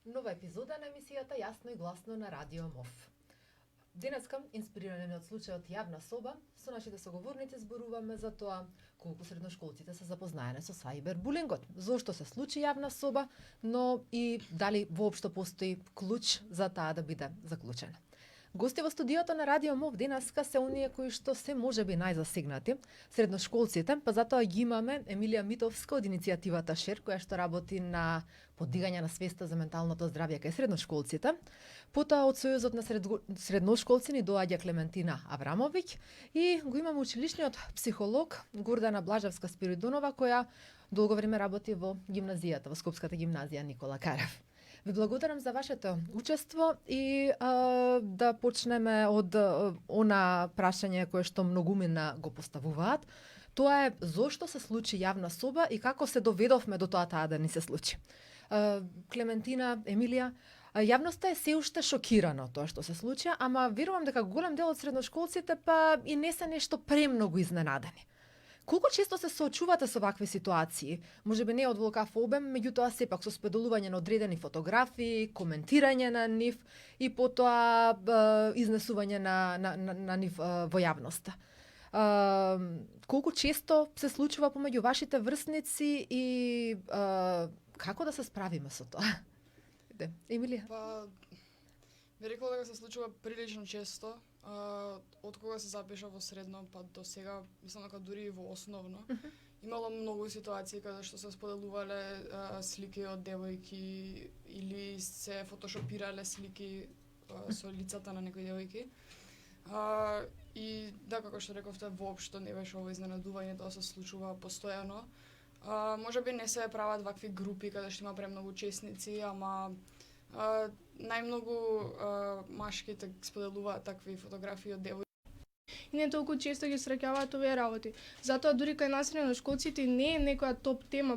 Нова епизода на емисијата Јасно и гласно на Радио МОВ. Денеска, инспирирани од случајот Јавна соба, со нашите соговорници зборуваме за тоа колку средношколците се запознаени со сајбербулингот, зошто се случи Јавна соба, но и дали воопшто постои клуч за таа да биде заклучена. Гости во студиото на Радио МОВ денеска се оние кои што се можеби најзасегнати, средношколците, па затоа ги имаме Емилија Митовска од иницијативата Шер, која што работи на подигање на свеста за менталното здравје кај средношколците. Потоа од Сојузот на средношколци ни доаѓа Клементина Аврамовиќ и го имаме училишниот психолог Гордана Блажевска Спиридонова, која долго време работи во гимназијата, во Скопската гимназија Никола Карев. Ви благодарам за вашето учество и да почнеме од она прашање кое што многумина го поставуваат. Тоа е зошто се случи Јавна соба и како се доведовме до таа да ни се случи. Клементина, Емилија, јавноста е се уште шокирана од тоа што се случи, ама верувам дека голем дел од средношколците па и не се нешто премногу изненадени. Колку често се соочувате со вакви ситуации? Можеби не од волкав обем, меѓутоа сепак со споделување на одредени фотографии, коментирање на нив и потоа изнесување на нив во јавноста. Колку често се случува помеѓу вашите врсници и како да се справиме со тоа? Емилија? Па, би рекла дека се случува прилично често. Од кога се запиша во средно, па до сега, мислам дека дури и во основно, имало многу ситуации каде што се споделувале слики од девојки или се фотошопирале слики со лицата на некои девојки. И да, како што рековте, воопшто не беше ово изненадување, тоа се случува постојано. Можеби не се прават вакви групи каде што има премногу учесници, ама најмногу машките споделуваат такви фотографии од девојки. И не толку често ги среќаваат овие работи. Затоа дури кај нас средношколците не е некоја топ тема,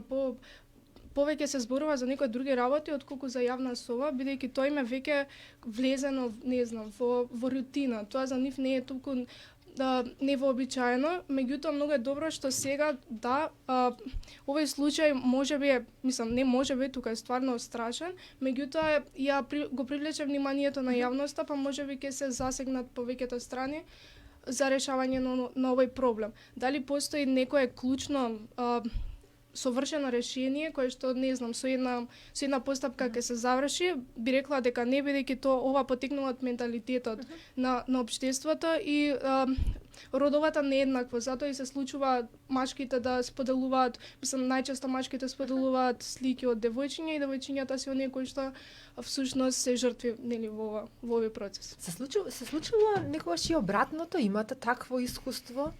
повеќе се зборува за некои други работи отколку за Јавна соба, бидејќи тоа им е веќе влезено, не знам, во рутина. Тоа за нив не е толку невообичаено, меѓутоа многу е добро што сега овој случај можеби, мислам, не можеби, тука е стварно страшен, меѓутоа го привлече вниманието на јавноста, па можеби ќе се засегнат повеќето страни за решавање на овој проблем. Дали постои некое клучно совршено решение кое што не знам со една постапка ќе се заврши, би рекла дека не, бидејќи ова потекнува од менталитетот на општеството и родовата нееднакво, затоа и се случува машките да споделуваат, мислам најчесто машките споделуваат слики од девојчиња и девојчињата се оние кои што всушност се жртви нели во овој процес. Се случува некогаш и обратното, имате такво искуство?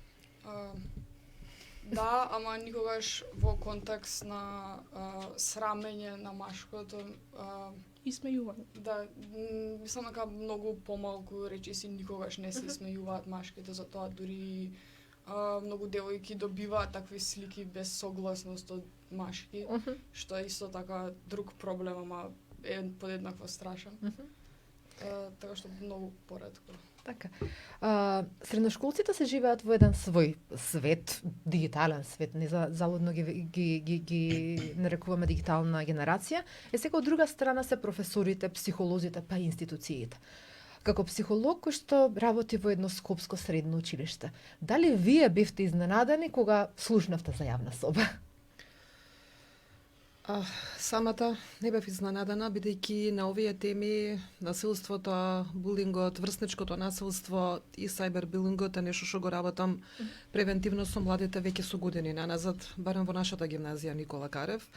Да, ама никогаш во контекст на срамење на машкото. Исмејување. Да, мислам дека многу помалку речиси никогаш не се исмејуваат машките, затоа дури многу девојки добиваат такви слики без согласност од машки, што е исто така друг проблем, ама е подеднакво страшен. Така што многу поретко. Така. Средношколците се живеат во еден свој свет, дигитален свет, не залудно ги нарекуваме дигитална генерација. Сега од друга страна се професорите, психолозите, па институциите. Како психолог кој што работи во едно скопско средно училиште, дали вие бевте изненадени кога слушнавте за Јавна соба? Самата не бев изненадана, бидејќи на овие теми насилството, булингот, врсничкото насилство и сајбербулингот е нешто што го работам превентивно со младите веќе со години наназад, барем во нашата гимназија Никола Карев.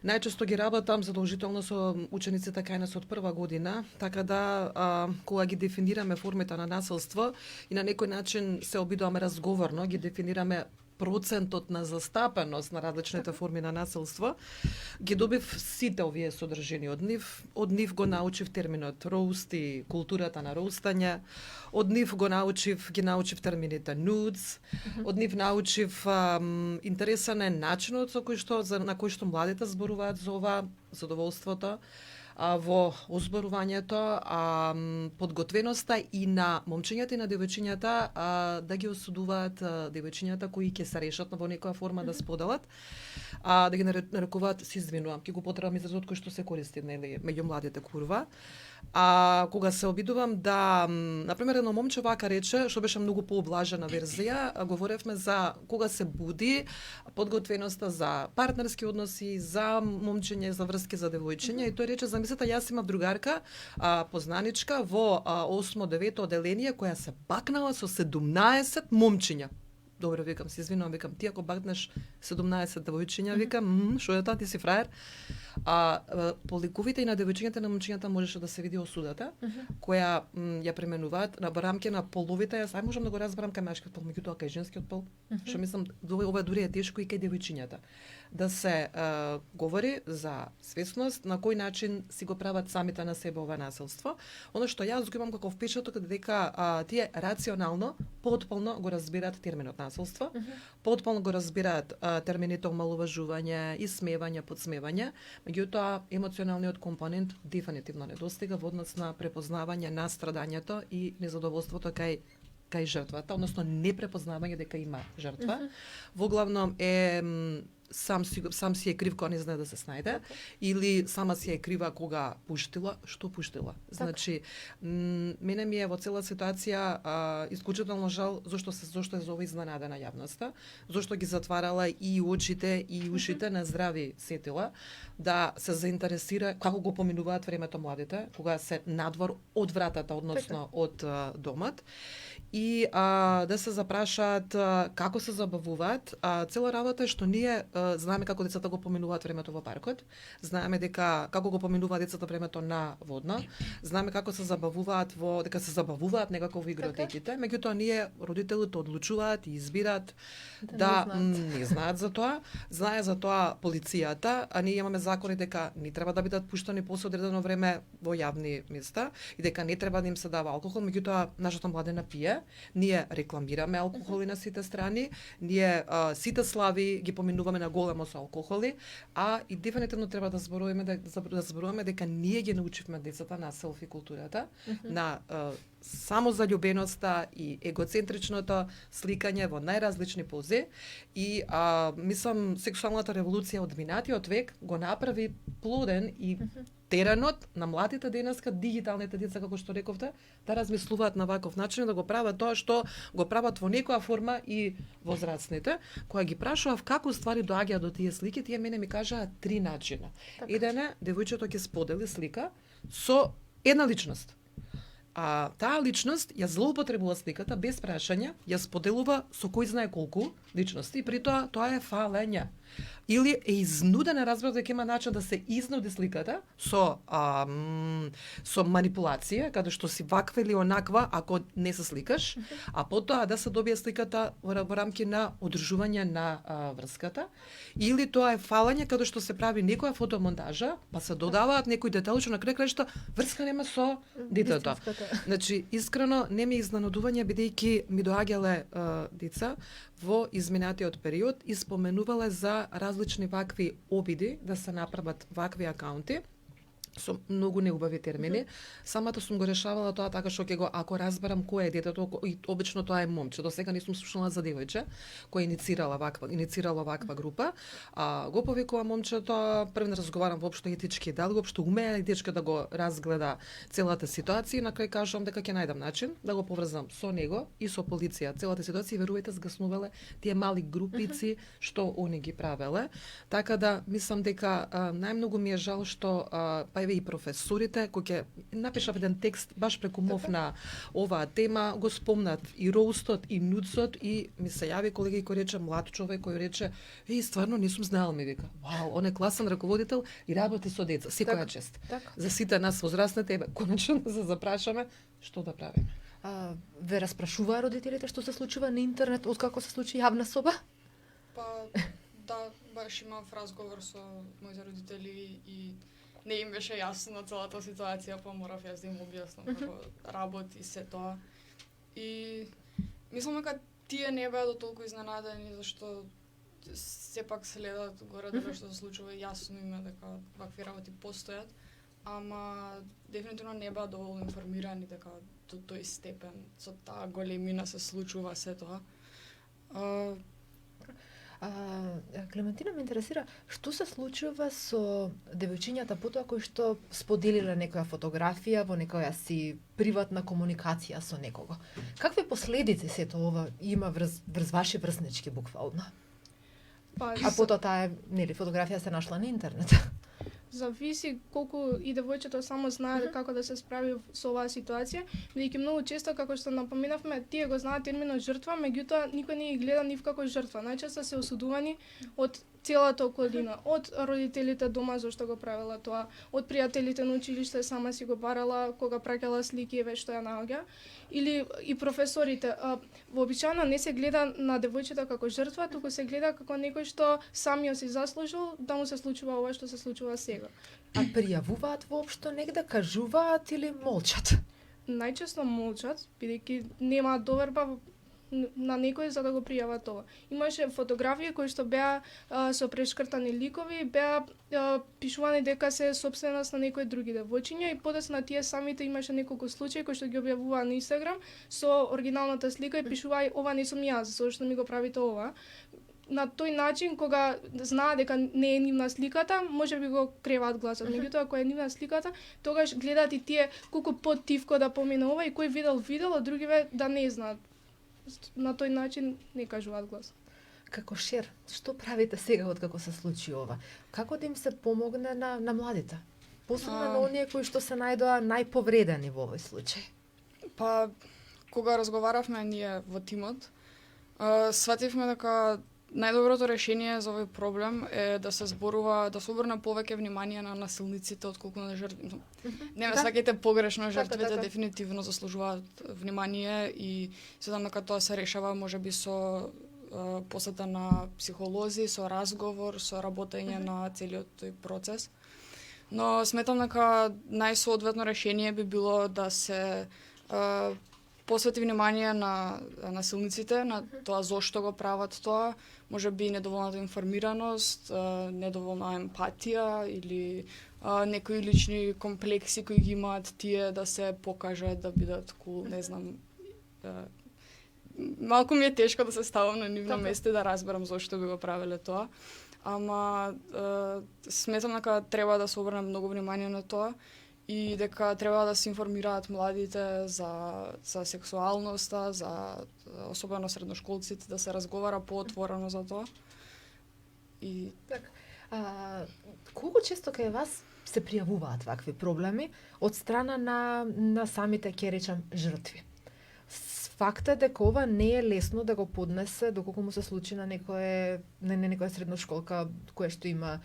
Најчесто ги работам задолжително со учениците кај нас од прва година, така да кога ги дефинираме формите на насилство и на некој начин се обидуваме разговорно, ги дефинираме процентот на застапеност на различните форми на насилство, ги добив сите овие содржини од нив. Од нив го научив терминот роуст и културата на роустање. Од нив ги научив термините nudes. Од нив научив интересен е начинот на кој што младите зборуваат за ова, задоволството. во озборувањето, подготвеноста и на момчињата и на девојчињата да ги осудуваат девојчињата кои ќе се решат во некоја форма да споделат, да ги нарекуваат, се извинувам, ќе го потребам изразот кој што се користи меѓу младите курва. Кога се обидувам да, например, едно момче вака рече, што беше многу пооблажена верзија, говоревме за кога се буди, подготвеноста за партнерски односи, за момчиње, за врски за девојчиња, и тој рече, замислете, јас имав другарка, познаничка во 8-9 оделение која се бакнала со 17 момчиња. Добро, викам, се извинувам, викам, ти ако бакнеш 17 девојчиња, викам, шо е тоа, ти си фраер? По ликовите и на девојчињата и на момчињата можеше да се види осудата, која ја пременуваат на рамки на половите. Јас можам да го разберам кај машкиот пол, меѓутоа кај женскиот пол, што мислам, ова дури е тешко и кај девојчињата. Да се говори за свесност на кој начин си го прават самите на себе ова насилство. Оно што јас го имам како впечаток е дека тие рационално потполно го разбираат терминот насилство, потполно го разбираат термините омалуважување, исмевање, подсмевање, меѓутоа емоционалниот компонент дефинитивно недостига во однос на препознавање на страдањето и незадоволството кај жртвата, односно непрепознавање дека има жртва. Воглавном е сам си е крив кога не знае да се снајде, или сама си е крива кога пуштила, што пуштила. Значи, мене ми е во цела ситуација исклучително жал зошто е за ова изненадена јавноста, зошто ги затварала и очите и ушите на здрави сетила, да се заинтересира како го поминуваат времето младите, кога се надвор од вратата, односно од домот, и да се запрашаат како се забавуваат. Цела работа е што ние знаеме како децата го поминуваат времето во паркот, знаеме дека како го поминуваат децата времето на водна, знаеме како се забавуваат дека се забавуваат некако во игротеките, меѓутоа ние родителите одлучуваат и избираат да не знаат за тоа. Знае за тоа полицијата, а ние имаме закони дека не треба да бидат пуштани после одредено време во јавни места и дека не треба да им се дава алкохол, меѓутоа нашата младина пие, ние рекламираме алкохоли на сите страни, ние сите слави ги поминуваме на големо со алкохоли, и дефинитивно треба да зборуваме дека ние ги научивме децата на селфи културата, на самозалюбеноста и егоцентричното сликање во најразлични пози, и мислам сексуалната револуција од минатиот век го направи плоден и теренот на младите денеска, дигиталните деца, како што рековте, да размислуваат на ваков начин, да го прават тоа што го прават во некоја форма и возрастните. Кога ги прашував како ствари доаѓаат до тие слики, тие мене ми кажаа 3 начина. Еден е, девојчето ќе сподели слика со една личност. Таа личност ја злоупотребува сликата без прашање, ја споделува со кој знае колку личности, и при тоа е фалење. Или е изнудена, разбрав дека има начин да се изнуди сликата со манипулација, каде што си ваква или онаква ако не се сликаш, а потоа да се добие сликата во рамки на одржување на врската, или тоа е фалење каде што се прави некоја фотомонтажа, па се додаваат некои детали што на крај краишта врска нема со детето. Значи, искрено не ми изненадување, бидејќи ми доаѓале деца во изминатиот период и споменувале за различни вакви обиди да се направат вакви акаунти со многу неубави термини. Самата сум го решавала тоа така што ќе го, ако разберам кој е детето, и обично тоа е момче. До сега не сум слушнала за девојче кој иницирало ваква група. Го повикува момчето, прв не разговарам воопшто етички, дали воопшто умее дечка да го разгледа целата ситуација, и на крај кажувам дека ќе најдам начин да го поврзам со него и со полиција. Целата ситуација, верувајте, згаснувале тие мали групици што они ги правеле. Така да мислам дека најмногу ми е жал што и професорите кои ќе напишав еден текст баш преку МОВ на оваа тема, го спомнат и роустот и нуцот, и ми се јави колеги кој рече, млад човек кој рече, стварно не сум знаел, ми вика. Вау, он е класен раководител и работи со деца. Секоја чест. За сите нас возрастните, конечно да се запрашаме што да правиме. Ве распрашуваа родителите што се случува на интернет откако се случи јавна соба? Да, баш имав разговор со моите родители и не им беше јасно на целата ситуација, па морав јас да им објаснам како работи се тоа. И мислам дека тие не беа до толку изненадени, зашто сепак следат горе дека што се случува, јасно им е дека вакви работи постојат. ама дефинитивно не беа доволно информирани дека до тој степен со таа големина се случува се тоа. Клементина, ме интересира, што се случува со девојчињата потоа кои што споделиле некоја фотографија во некоја си приватна комуникација со некого? Какви последици сето ова има врз ваши врснички буквално? Па, А потоа таа фотографија се нашла на интернет. зависи колку и девојчето само знае како да се справи со оваа ситуација, бидејќи многу често, како што напоменавме, тие го знаат терминот жртва, меѓутоа никој не ги гледа нив како жртва. Најчесто се осудувани од целата околина, од родителите дома зашто го правела тоа, од пријателите на училиште сама си го барала кога праќала слики еве што ја наоѓа, или и професорите. Вообичаено не се гледа на девојчето како жртва, туку се гледа како некој што самиот си заслужил да му се случува ова што се случува сега. А пријавуваат воопшто негде, кажуваат или молчат? Најчесто молчат, бидејќи немаат доверба на некој за да го пријават ова. Имаше фотографии кои што беа со прешкртани ликови, беа пишувани дека се сопственост на некои други девојчиња и подоцна тие самите имаше неколку случаи кои што ги објавуваа на Инстаграм со оригиналната слика и пишувај ова не сум јас, зошто ми го правите ова. На тој начин, кога знаат дека не е нивна сликата, може би го креваат гласот. Меѓутоа, ако е нивна сликата, тогаш гледаат и тие колку поттивко да помине ова и кој видел, а другиве да не знаат. На тој начин не кажуваат глас. Како шер, што правите сега откако се случи ова? Како да им се помогне на младите? Посебно на оние кои што се најдоа најповредени во овој случај. Па, кога разговаравме ние во тимот, свативме дека најдоброто решение за овој проблем е да се зборува, да се обрне повеќе внимание на насилниците отколку на жртвите. Не ме сваќате погрешно, жртвите дефинитивно заслужуваат внимание и сметам дека тоа се решава можеби со посета на психолози, со разговор, со работење на целиот тој процес. Но сметам дека најсоодветно решение би било да се посвети внимание на насилниците, на тоа зошто го прават тоа, можеби недоволната информираност, недоволна емпатија или некои лични комплекси кои ги имаат тие да се покажат, да бидат кул, не знам. Малку ми е тешко да се ставам на нивно место и да разберам зошто би го правеле тоа, ама сметам дека треба да се обрне многу внимание на тоа и дека треба да се информираат младите за сексуалноста, за особено средношколците, да се разговара поотворено за тоа. И колку често кај вас се пријавуваат вакви проблеми од страна на самите, ќе речам, жртви? Факт е дека ова не е лесно да го поднесе доколку му се случи на некоја средношколка која што има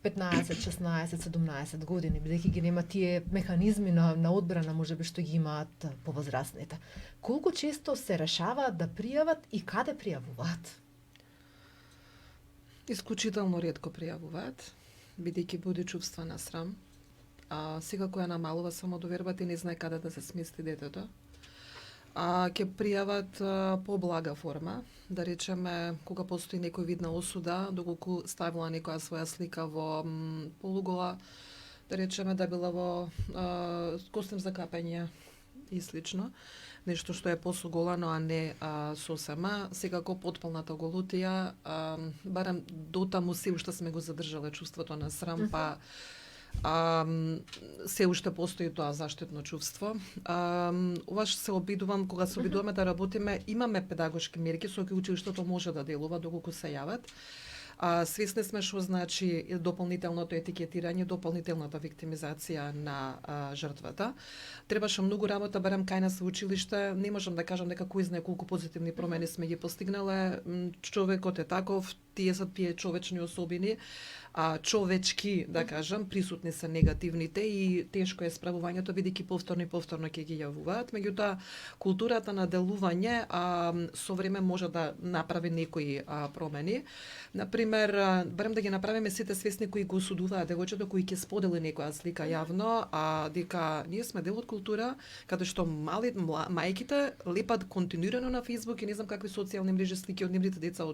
15, 16, 17 години, бидејќи ги нема тие механизми на одбрана можеби што ги имаат повозрасните. Колку често се решаваат да пријават и каде пријавуваат? Исклучително ретко пријавуваат, бидејќи буди чувства на срам. Сега која намалува самодовербата и не знае каде да се смести детето, ќе пријават по блага форма, да речеме кога постои некој вид на осуда, доколку ставила некоја своја слика во полугола, да речеме да била во костим за капање и слично, нешто што е посуголано, а не сосема. Секако потполната голутија, барем дотаму се уште сме го задржале чувството на срам, па се уште постои тоа заштитно чувство. Оваш се обидувам, кога се обидуваме да работиме, имаме педагошки мерки со кои училиштето може да делува доколку се јават. Свесни сме што значи дополнителното етикетирање, дополнителната виктимизација на жртвата. Требаше многу работа, барем кај нас во училиште. Не можам да кажам дека кој знае колку позитивни промени сме ги постигнале. Човекот е таков, тие се човечни особини, човечки, да кажам, присутни се негативните и тешко е справувањето, бидејќи повторно ќе ги јавуваат. Меѓутоа, културата на делување со време може да направи некои промени. Например, барем да ги направиме сите свесни кои го осудуваат девојчето, кои ќе сподели некоја слика јавно, дека ние сме дел од култура, каде што мајките лепат континуирано на Facebook и не знам какви социјални мрежи слики од нивните деца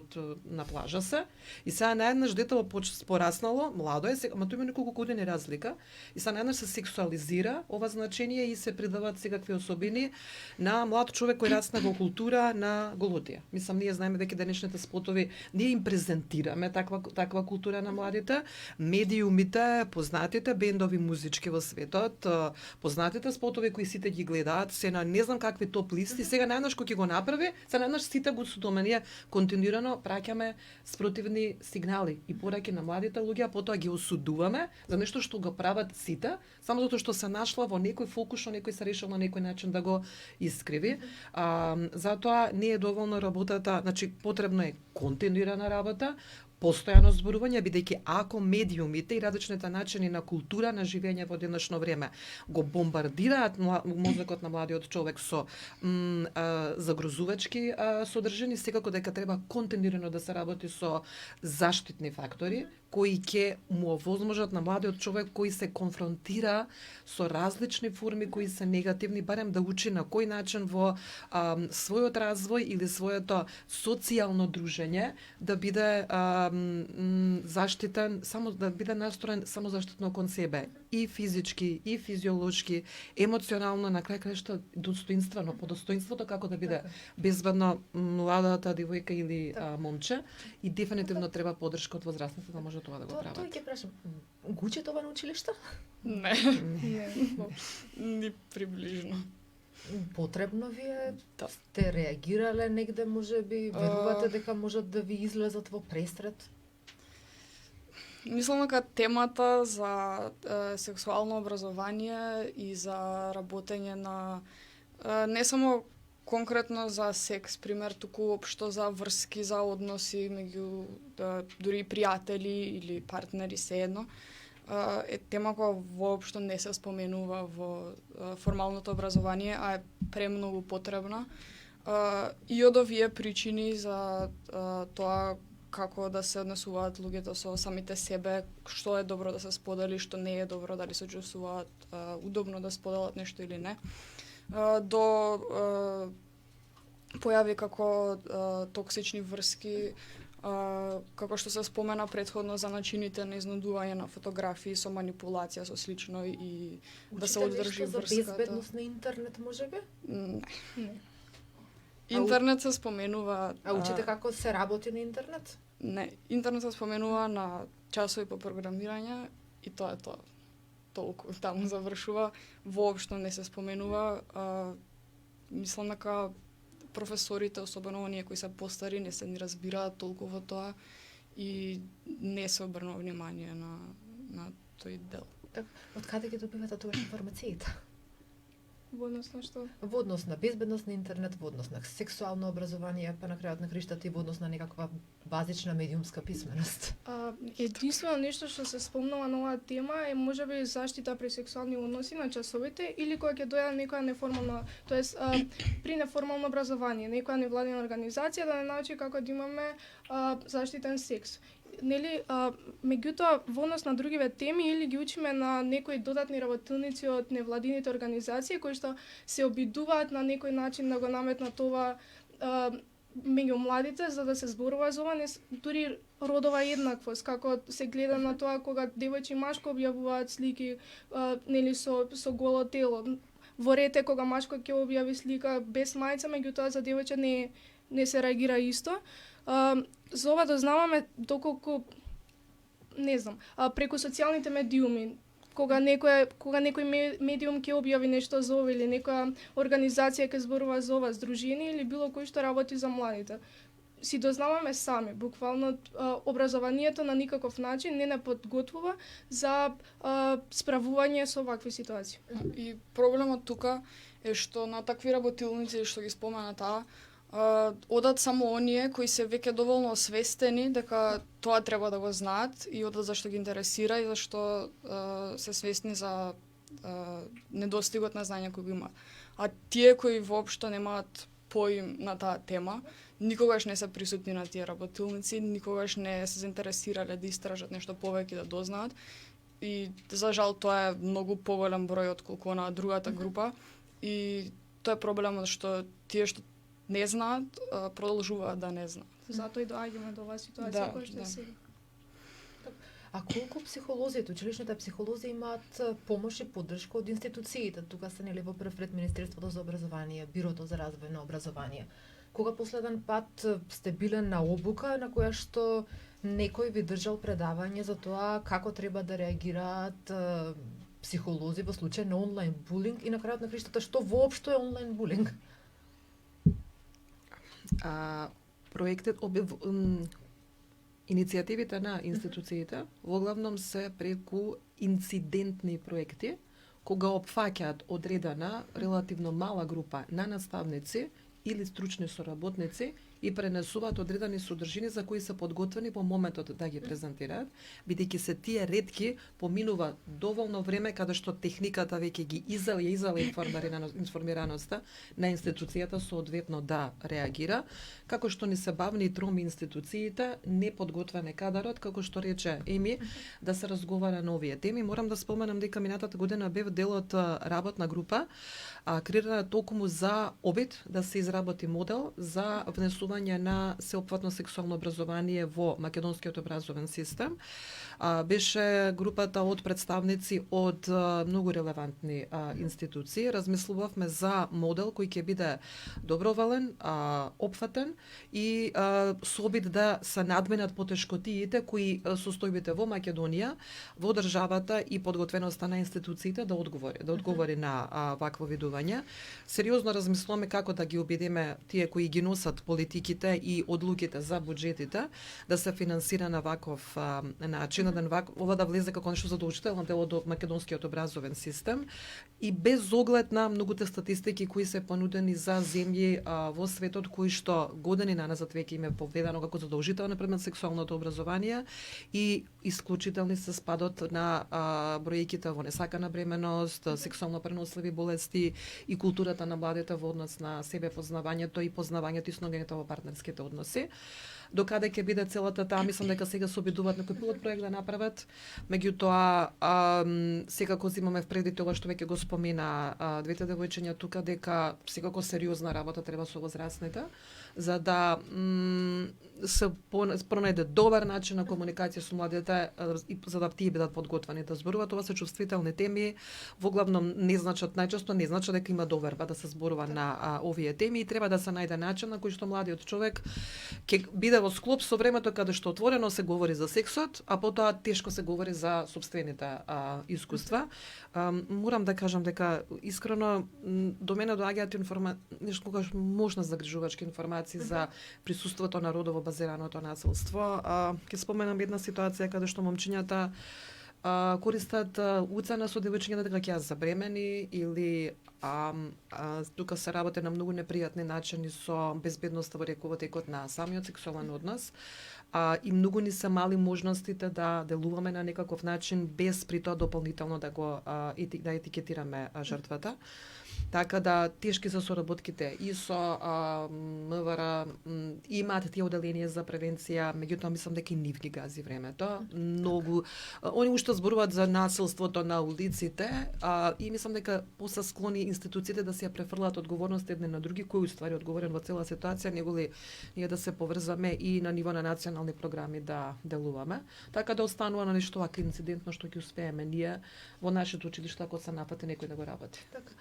на плажа се. И сега наеднаш детето порасна пораснало, младо е, сега, ама тоа има неколку години разлика и са наеднаш се сексуализира ова значение и се придаваат секакви особини на млад човек кој расна во култура на голотија. Мислам, ние знаеме дека денешните спотови ние им презентираме таква култура на младите, медиумите, познатите бендови музички во светот, познатите спотови кои сите ги гледаат, се на не знам какви топ листи, сега најнаш кој ќе го направи, се најнаш сите го сутоме, ние континуирано праќаме спротивни сигнали и пораки на младите луѓе, а потоа ги осудуваме за нешто што го прават сите, само затоа што се нашла во некој фокус, што некој се решил на некој начин да го искриви. Затоа не е доволно работата, значи потребно е континуирана работа, постојано зборување, бидејќи ако медиумите и различните начини на култура на живење во денешно време го бомбардираат мозокот на младиот човек со загрозувачки содржини, секако дека треба континуирано да се работи со заштитни фактори кои ќе му овозможат на младиот човек кој се конфронтира со различни форми кои се негативни, барем да учи на кој начин во својот развој или своето социјално дружење да биде заштитен, само да биде настроен само заштитно кон себе, и физички, и физиолошки, емоционално, на крај крајшта достоинствено, по достоинството како да биде безбедно младата девојка или момче, и дефинитивно треба поддршка од возрастните да може тоа да го прават. Тоа ќе прашам, го учи тоа на училиште? Не. Ни приближно. Потребно ви е? Да. Сте реагирале негде, можеби, верувате дека можат да ви излезат во престрет? Мислам дека темата за сексуално образование и за работење на не само конкретно за секс, пример, туку општо за врски, за односи меѓу дури пријатели или партнери, се едно, е тема која воопшто не се споменува во формалното образование, а е премногу потребна. И од овие причини за тоа како да се однесуваат луѓето со самите себе, што е добро да се сподели, што не е добро, дали се чувствуваат удобно да споделат нешто или не, до појави како токсични врски, како што се спомена претходно за начините на изнудување на фотографии со манипулација, со слично и да се одржи врската. Учите нешто за безбедност на интернет, можеби? Не. Интернет се споменува... А учите како се работи на интернет? Не, интернет се споменува на часови по програмирање и тоа е тоа. Толку таму завршува, воопшто не се споменува. Мислам дека професорите, особено оние кои се постари, не се ни разбираат толку во тоа и не се обрнува внимание на тој дел. Од каде ги добивате тоа информациите? Во однос на што? Во однос на безбедност на интернет, во однос на сексуално образование, па на крајот на криштата и во однос на некаква базична медиумска писменост. Единствено нешто што се спомнува на оваа тема е можеби заштита при сексуални односи на часовите или кога ќе дојде некоја неформална, тоест при неформално образование, некоја невладина организација да не научи како да имаме заштитен секс. Нели, меѓутоа во однос на другиве теми или ги учиме на некои додатни работилници од невладините организации кои што се обидуваат на некој начин да го наметнат ова меѓу младите за да се зборува за ова, дури родова еднаквост, како се гледа на тоа кога девојче и машко објавуваат слики нели со голо тело. Во рете кога машко ќе објави слика без мајца, меѓутоа за девојче не се реагира исто. За ова дознаваме доколку не знам, преку социјалните медиуми, кога некој медиум ќе објави нешто за ова или некоја организација ќе зборува за ова, здружение или било кој што работи за младите. Си дознаваме сами, буквално образованието на никаков начин не подготвува за справување со вакви ситуации. И проблемот тука е што на такви работилници што ги спомена таа, одат само оние кои се веќе доволно освестени дека тоа треба да го знаат и одат зашто ги интересира и зашто се свесни за недостигот на знаење кој го има. А тие кои воопшто немаат поим на таа тема, никогаш не се присутни на тие работилници, никогаш не се заинтересирале да истражат нешто повеќе да дознаат. И за жал тоа е многу поголем број отколку на другата група и тоа е проблемот што тие што не знаат, продолжуваат да не знаат. Затоа и доаѓаме до оваа ситуација која што се. А колку психолозите, училишните психолози имаат помош и поддршка од институциите? Тука се нели во прв ред Министерството за образование, Бирото за развој на образование. Кога последен пат сте биле на обука на која што некој ви држал предавање за тоа како треба да реагираат психолози во случај на онлайн булинг и на крајот на криштата што воопшто е онлайн булинг? Проектот иницијативите на институциите во главном се преку инцидентни проекти, кога опфаќаат одредена релативно мала група на наставници или стручни соработници и пренесуваат одредени содржини за кои се подготвени во моментот да ги презентираат, бидејќи се тие ретки поминува доволно време каде што техниката веќе ги изале информираноста на институцијата соодветно да реагира, како што ни се бавни и троми институциите, неподготвен е кадарот, како што рече Еми, да се разговара на овие теми. Морам да споменам дека минатата година бев дел од работна група, креирана токму за обид да се изработи модел за внесување на сеопфатно сексуално образование во македонскиот образовен систем. Беше групата од представници од многу релевантни институции. Размислувавме за модел кој ќе биде доброволен, опфатен и со обид да се надминат потешкотиите кои состојбите во Македонија, во државата и подготвеноста на институциите да одговори на вакво видување. Сериозно размислуваме како да ги убедиме тие кои ги носат политиките и одлуките за буџетите да се финансира на ваков начин, ова да влезе како нешто задолжително дел од македонскиот образовен систем и без оглед на многуте статистики кои се понудени за земји во светот кои што години наназад веќе им е поведено како задолжително предмет сексуалното образование и исклучителни се спадот на бројките во несакана бременост, сексуално преносливи болести и културата на младите во однос на себе познавањето и познавањето и сногењето во партнерските односи. Докаде ќе биде целата таа, мислам дека сега се обидуваат некој пилот проект да направат. Меѓутоа, секако зимаме в предвид ова што веќе го спомена двете девојчиња тука, дека секако сериозна работа треба со возрастните, за да се пронајде добар начин на комуникација со младите и за да тие бидат подготвени да зборуваат. Ова се чувствителни теми, во главном најчесто не значат дека има доверба да се зборува на овие теми и треба да се најде начин на кој што младиот човек ќе биде во склоп со времето каде што отворено се говори за сексот, а потоа тешко се говори за сопствените искуства. Морам да кажам дека искрено до мене доаѓаат нешто когаш можна загрижувачки информации за присуството на родово базираното насилство. Ќе споменам една ситуација каде што момчињата користат уцена со девојчињата дека ќе ја забремени или тука се работи на многу непријатни начини со безбедноста во текот на самиот сексуален однос. И многу ни се мали можностите да делуваме на некаков начин без при тоа дополнително да етикетираме жртвата. Така да тешки се соработките и со МВР имаат тие оделенија за превенција, меѓутоа мислам дека и нив ги гази времето. Многу они уште зборуваат за насилството на улиците и мислам дека поса склони институциите да се ја префрлаат одговорност едни на други, кој уствари одговорен во цела ситуација, неголи ние да се поврзаме и на ниво на национални програми да делуваме. Така да останува на нешто вака инцидентно што ќе успееме ние во нашето училиште ако се напати некој да го работи. Така.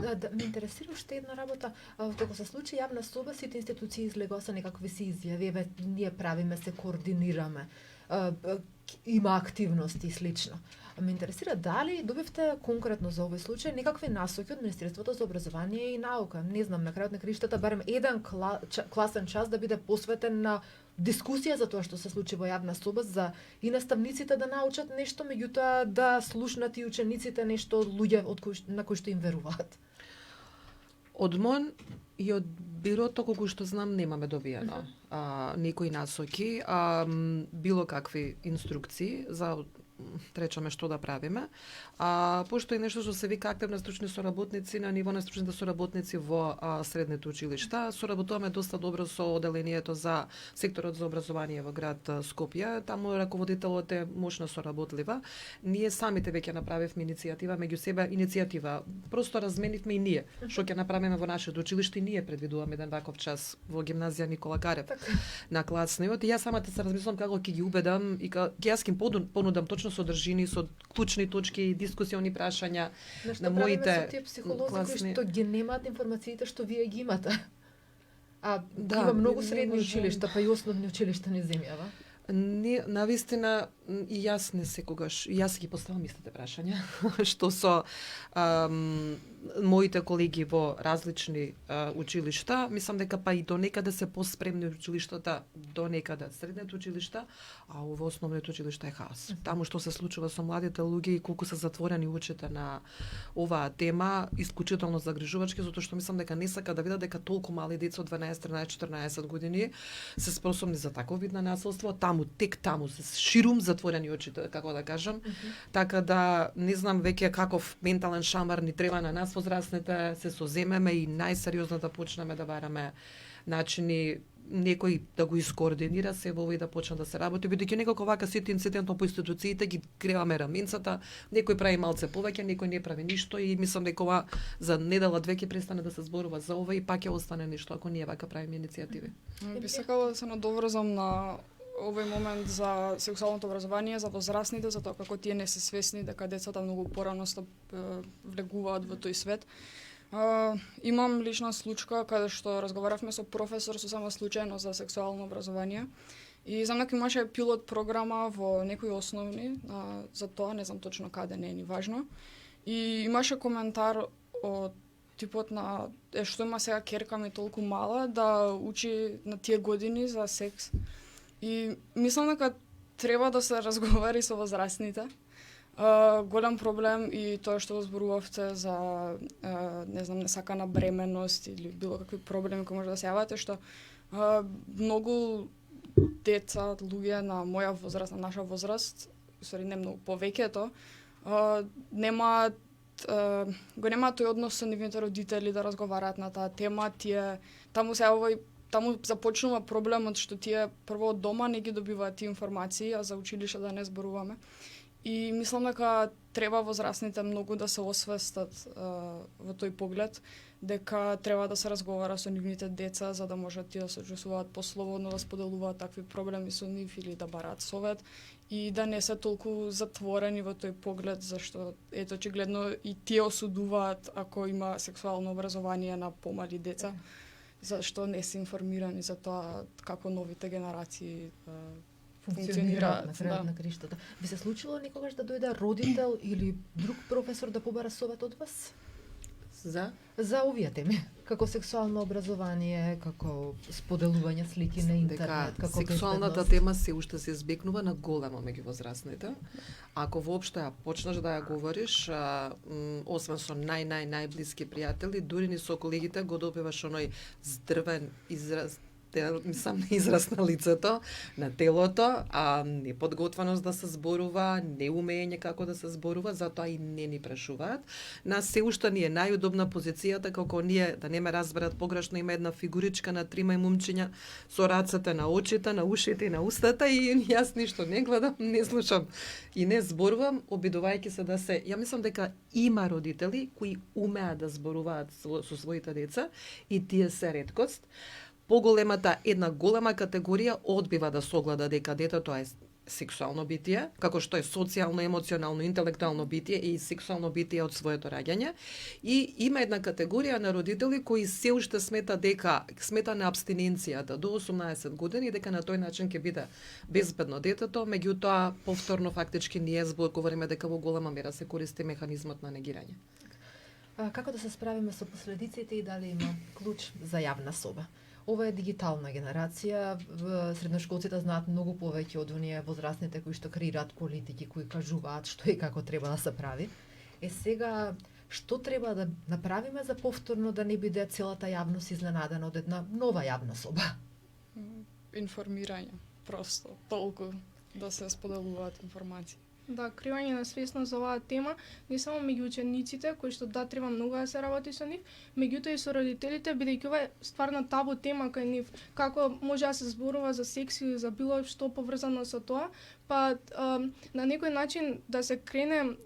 Да, ме интересира уште една работа. Како се случи јавна соба, сите институции излегоа со некакви си изјави, еве ние правиме, се координираме. Има активности и слично. Ме интересира дали добивте конкретно за овој случај некакви насоки од Министерството за образование и наука. Не знам, на крајот на криштата барем еден класен час да биде посветен на дискусија за тоа што се случи во јавна соба, за и наставниците да научат нешто, меѓутоа да слушнат и учениците нешто од луѓе на кои што им веруваат. Од МОН и од Бирото, колку што знам, немаме добиено некои насоки, било какви инструкции за тречаме што да правиме. Пошто е нешто што се вика активни стручни соработници на ниво на стручните соработници во средните училишта. Соработуваме доста добро со оделението за секторот за образование во град Скопје. Таму раководителот е мощно соработлива. Ние самите веќе направивме иницијатива меѓу себе, иницијатива. Просто разменивме и ние што ќе направиме во нашето училиште и ние предвидуваме еден ваков час во гимназија Никола Карев на класниот. И јас самата се размислам како ќе ги убедам и ќе јас ќе им понудам точно содржини со клучни точки, дискусиони прашања на моите со тие психолози кои што ги немаат информациите што вие ги имате. Има многу средни училишта, па и основни училишта низ земјава. Не, навистина и јас не секогаш, и јас ги поставам истите прашања, што со моите колеги во различни училишта, мислам дека па и до некаде се поспремни училиштата, до некаде средните училишта, а во основните училишта е хаос. Таму што се случува со младите луѓе и колку се затворени очите на оваа тема, исклучително загрижувачки, затоа што мислам дека не сака да видат дека толку мали деца од 12, 13, 14 години се способни за таков вид на насилство, тек таму се ширум затворени очите, како да кажам. Така да не знам веќе каков ментален шамар ни треба на нас возрастните, се соземеме и најсериозно да почнеме да бараме начини некој да го искоординира се во и да почне да се работи, бидејќи некако вака сите инцидентно по институциите ги креваме раменцата, некој прави малце повеќе, некој не прави ништо и мислам дека ова за недела две ќе престане да се зборува за ова и пак ќе остане ништо ако ние вака правиме иницијативи. Би сакала да се надоврзам на овој момент за сексуалното образование за возрастните, затоа како тие не се свесни дека децата многу порано влегуваат во тој свет. Имам лична случка каде што разговаравме со професор сосема случајно за сексуално образование и знам дека имаше пилот програма во некои основни за тоа, не знам точно каде, не е ни важно. И имаше коментар од типот на што има сега керка ми толку мала да учи на тие години за секс. И мислам дека треба да се разговари со возрастните. Голем проблем и тоа што зборувавте за не знам, несакана бременност или било какви проблеми кои може да се јават, што многу деца, луѓе на моја возраст, на наша возраст, сори не многу повеќето, немаат го немаат тој однос со нивните родители да разговараат на таа тема, таму започнува проблемот што тие прво од дома не ги добиваат тие информации, а за училиште да не зборуваме. И мислам дека треба возрастните многу да се освестат во тој поглед, дека треба да се разговара со нивните деца за да можат тие да се чувствуваат послободно да споделуваат такви проблеми со нив или да бараат совет и да не се толку затворени во тој поглед, зашто ето очигледно и тие осудуваат ако има сексуално образование на помали деца, зашто не се информирани за тоа како новите генерации функционираат на крајот на криштата. Би се случило некогаш да дојде родител или друг професор да побара совет од вас? За овие теми, како сексуално образование, како споделување слики на интернет, како сексуалната тема се уште се избегнува на големо меѓу возрастните. Ако воопшто ја почнеш да ја говориш, освен со најблиски пријатели, дури ни со колегите го добиваш оној здрвен израз, израз на лицето, на телото, неподготвеност да се зборува, неумење како да се зборува, затоа и не ни прашуваат. Нас се уште ни е најудобна позицијата како ние, да не ме разберат погрешно, има една фигуричка на 3 мајмумчиња со рацете на очите, на ушите и на устата и јас ништо не гледам, не слушам и не зборувам, обидувајќи се да се... Ја мислам дека има родители кои умеат да зборуваат со своите деца и тие се реткост. Една голема категорија одбива да согледа дека детето е сексуално битие, како што е социјално, емоционално, интелектуално битие и сексуално битие од своето раѓање. И има една категорија на родители кои се уште смета на абстиненцијата до 18 години, дека на тој начин ќе биде безбедно детето, меѓутоа повторно фактички ние зборуваме дека во голема мера се користи механизмот на негирање. Како да се справиме со последиците и дали има клуч за јавна соба? Ова е дигитална генерација, средношколците знаат многу повеќе од оние возрастните кои што креираат политики, кои кажуваат што и како треба да се прави. Сега, што треба да направиме за повторно да не биде целата јавност изненадена од една нова јавна соба? Информирање, просто, толку да се споделуваат информации. Да, креање на свесност за оваа тема не само меѓу учениците, кои што да треба многу да се работи со нив, меѓутоа и со родителите, бидејќи ова е стварно табу тема кај нив. Како може да се зборува за секс или за било што поврзано со тоа, па на некој начин да се крене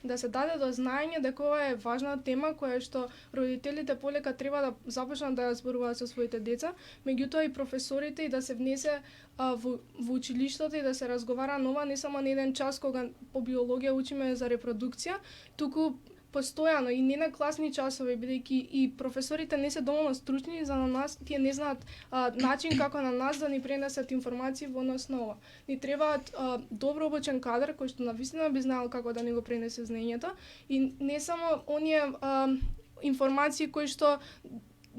да се даде до знаење дека ова е важна тема која што родителите полека треба да започнат да ја зборуваат со своите деца, меѓутоа и професорите и да се внесе во училиштата и да се разговара нова не само на еден час кога по биологија учиме за репродукција, туку постојано и не на класни часови, бидејќи и професорите не се доволно стручни за на нас, тие не знаат начин како на нас да ни пренесат информации во однос на ова. Ни требаат добро обучен кадар кој што навистина би знаел како да ни го пренесе знаењето и не само оние информации кои што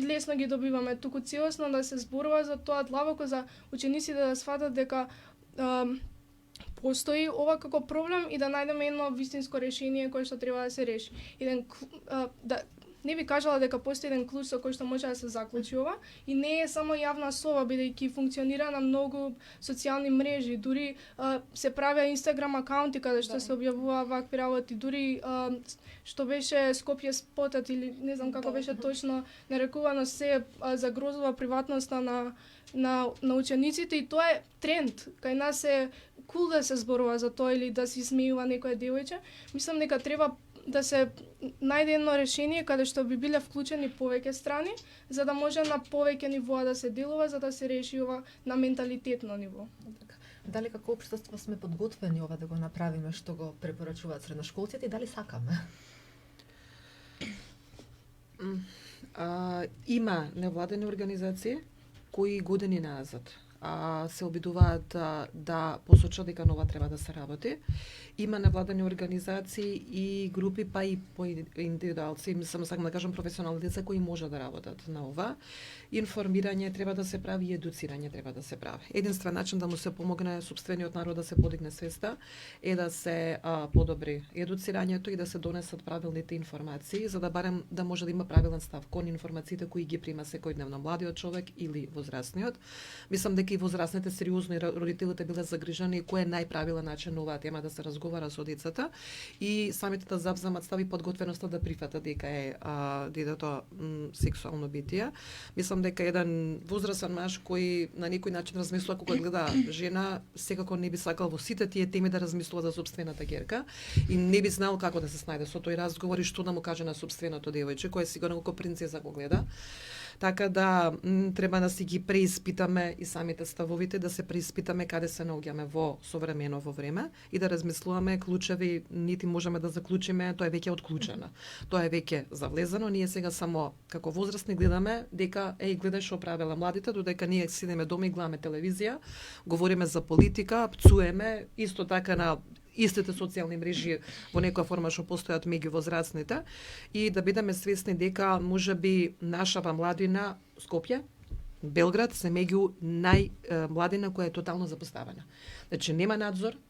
лесно ги добиваме, туку целосно да се зборува за тоа длабоко за учениците да сватат дека постои ова како проблем и да најдеме едно вистинско решение кое што треба да се реши. Не би кажала дека постои еден клуч со кој што може да се заклучи ова и не е само јавна соба, бидејќи функционира на многу социјални мрежи, дури се правеа Инстаграм акаунти каде што се објавува вакви работи, дури што беше Скопје спотат или не знам како беше точно нарекувано, се загрозува приватноста на учениците и тоа е тренд. Кај нас е кул да се зборува за тоа или да се смејува некоја девојче. Мислам дека треба да се најде едно решение каде што би биле вклучени повеќе страни, за да може на повеќе нивоа да се делува, за да се реши ова на менталитетно ниво. Дали како општество сме подготвени ова да го направиме што го препорачуваат средношколците и дали сакаме? Има невладени организации кои години назад се обидуваат да посочат дека нова треба да се работи. Има невладени организации и групи, па и по индивидуалци, мислам, сакам да кажам професионални деца кои може да работат на ова. Информирање треба да се прави и едуцирање треба да се прави. Единствен начин да му се помогне сопствениот народ да се подигне свеста е да се подобри едуцирањето и да се донесат правилните информации, за да барем да може да има правилен став кон информациите кои ги прима секојдневно младиот човек или возрастниот. Мислам дека и возрастните сериозно и родителите биле загрижени кој е најправилен начин на оваа тема да се разговара со децата и самите да завземат став и подготвеноста да прифатат дека е детето сексуално битие. Мислам дека еден возрастен маж кој на некој начин размислува кога гледа жена, секако не би сакал во сите тие теми да размислува за сопствената ќерка и не би знал како да се снајде со тој разговор и што да му каже на сопственото девојче кој сигурно како принцеза го гледа. Така да треба да си ги преиспитаме и самите ставовите, да се преиспитаме каде се наоѓаме во современо време и да размислуваме клучеви, нити можеме да заклучиме, тоа е веќе отклучено. Тоа е веќе завлезено, ние сега само како возрастни гледаме дека гледај што правеле младите, додека ние седеме дома и гледаме телевизија, говориме за политика, пцуеме, исто така на истите социјални мрежи во некоја форма што постојат меѓу возрастните и да бидеме свесни дека можеби нашава младина Скопје, Белград се меѓу најмладина која е тотално запоставена. Значи нема надзор,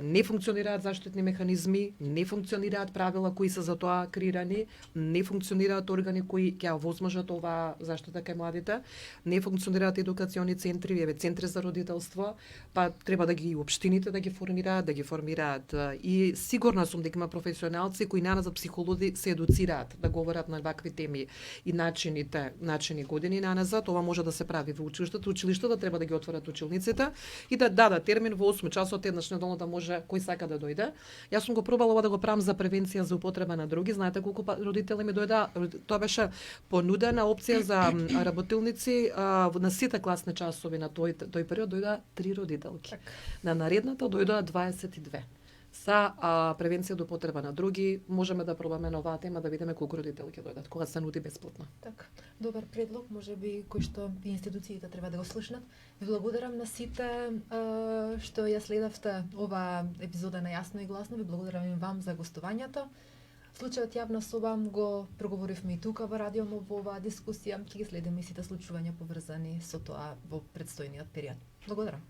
не функционираат заштитни механизми, не функционираат правила кои се за тоа креирани, не функционираат органи кои ќе овозможат оваа заштита кај младите, не функционираат едукациони центри, центри за родителство, па треба да ги општините да ги формираат и сигурна сум дека има професионалци кои наназад психолози се едуцираат да говорат на вакви теми и начини години наназад. Ова може да се прави во училиштата треба да ги отворат училниците и да дадат термин во 8 часот еднаш неделно да може кој сака да дојде. Јас сум го пробала ова да го правам за превенција за употреба на други. Знаете колку родители ми дојда, тоа беше понудена опција за работилници на сите класни часови на тој период дојда 3 родителки. На наредната дојдоа 22. Са превенција до употреба на други, можеме да пробаме на оваа тема да видиме колку родителки дојдат, кога се нуди бесплатно. Така, добар предлог, можеби кој што и институциите треба да го слушнат. Ви благодарам на сите што ја следавте оваа епизода на Јасно и гласно. Ви благодарам и вам за гостувањето. Случајот Јавна соба го проговоривме и тука во Радио МОВ во оваа дискусија. Ќе ги следиме и сите случувања поврзани со тоа во претстојниот период. Благодарам.